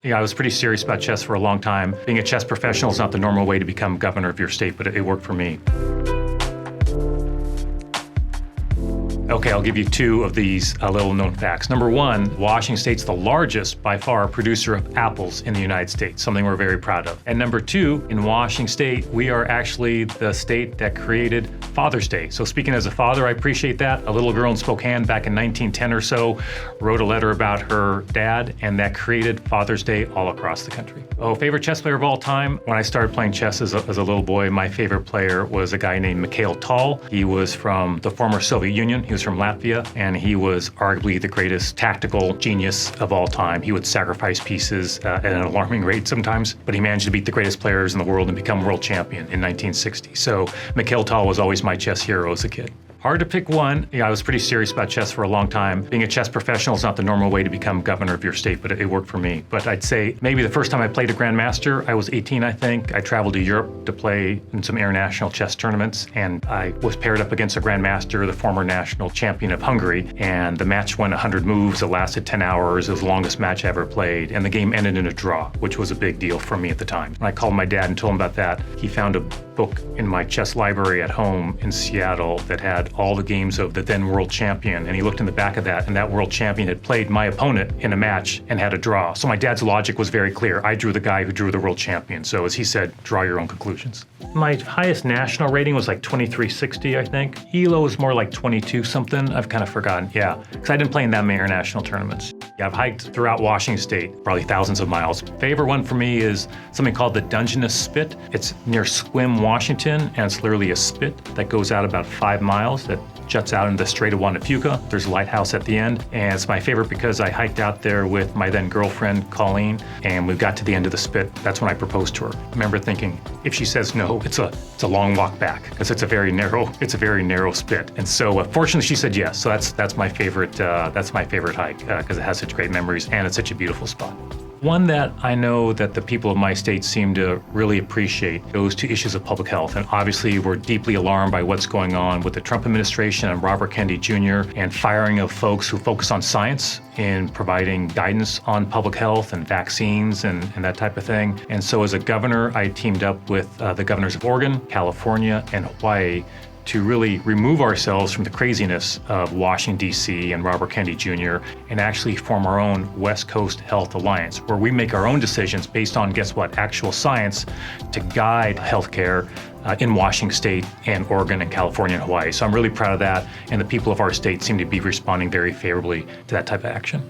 Yeah, I was pretty serious about chess for a long time. Being a chess professional is not the normal way to become governor of your state, but it worked for me. Okay, I'll give you two of these little known facts. Number one, Washington State's the largest, by far, producer of apples in the United States, something we're very proud of. And number two, in Washington State, we are actually the state that created Father's Day. So speaking as a father, I appreciate that. A little girl in Spokane back in 1910 or so wrote a letter about her dad, and that created Father's Day all across the country. Oh, favorite chess player of all time? When I started playing chess as a little boy, my favorite player was a guy named Mikhail Tal. He was from the former Soviet Union. He was from Latvia, and he was arguably the greatest tactical genius of all time. He would sacrifice pieces at an alarming rate sometimes, but he managed to beat the greatest players in the world and become world champion in 1960. So Mikhail Tal was always my chess hero as a kid. Hard to pick one. Yeah, I was pretty serious about chess for a long time. Being a chess professional is not the normal way to become governor of your state, but it worked for me. But I'd say maybe the first time I played a grandmaster, I was 18, I think. I traveled to Europe to play in some international chess tournaments, and I was paired up against a grandmaster, the former national champion of Hungary, and the match went 100 moves. It lasted 10 hours. It was the longest match I ever played, and the game ended in a draw, which was a big deal for me at the time. When I called my dad and told him about that, he found a book in my chess library at home in Seattle that had all the games of the then world champion, and he looked in the back of that, and that world champion had played my opponent in a match and had a draw. So my dad's logic was very clear. I drew the guy who drew the world champion. So as he said, draw your own conclusions. My highest national rating was like 2360, I think. ELO was more like 22 something. I've kind of forgotten. Yeah, because I didn't play in that many international tournaments. Yeah, I've hiked throughout Washington State, probably thousands of miles. Favorite one for me is something called the Dungeness Spit. It's near Sequim, Washington, and it's literally a spit that goes out about 5 miles that juts out into the Strait of Juan de Fuca. There's a lighthouse at the end, and it's my favorite because I hiked out there with my then girlfriend, Colleen, and we got to the end of the spit. That's when I proposed to her. I remember thinking, if she says no, it's a long walk back, because it's a very narrow spit. And so fortunately she said yes. So that's my favorite hike because it has such great memories and it's such a beautiful spot. One that I know that the people of my state seem to really appreciate goes to issues of public health. And obviously we're deeply alarmed by what's going on with the Trump administration and Robert Kennedy Jr. and firing of folks who focus on science in providing guidance on public health and vaccines and that type of thing. And so as a governor, I teamed up with the governors of Oregon, California, and Hawaii to really remove ourselves from the craziness of Washington, D.C. and Robert Kennedy Jr. and actually form our own West Coast Health Alliance, where we make our own decisions based on, guess what, actual science to guide healthcare in Washington State and Oregon and California and Hawaii. So I'm really proud of that, and the people of our state seem to be responding very favorably to that type of action.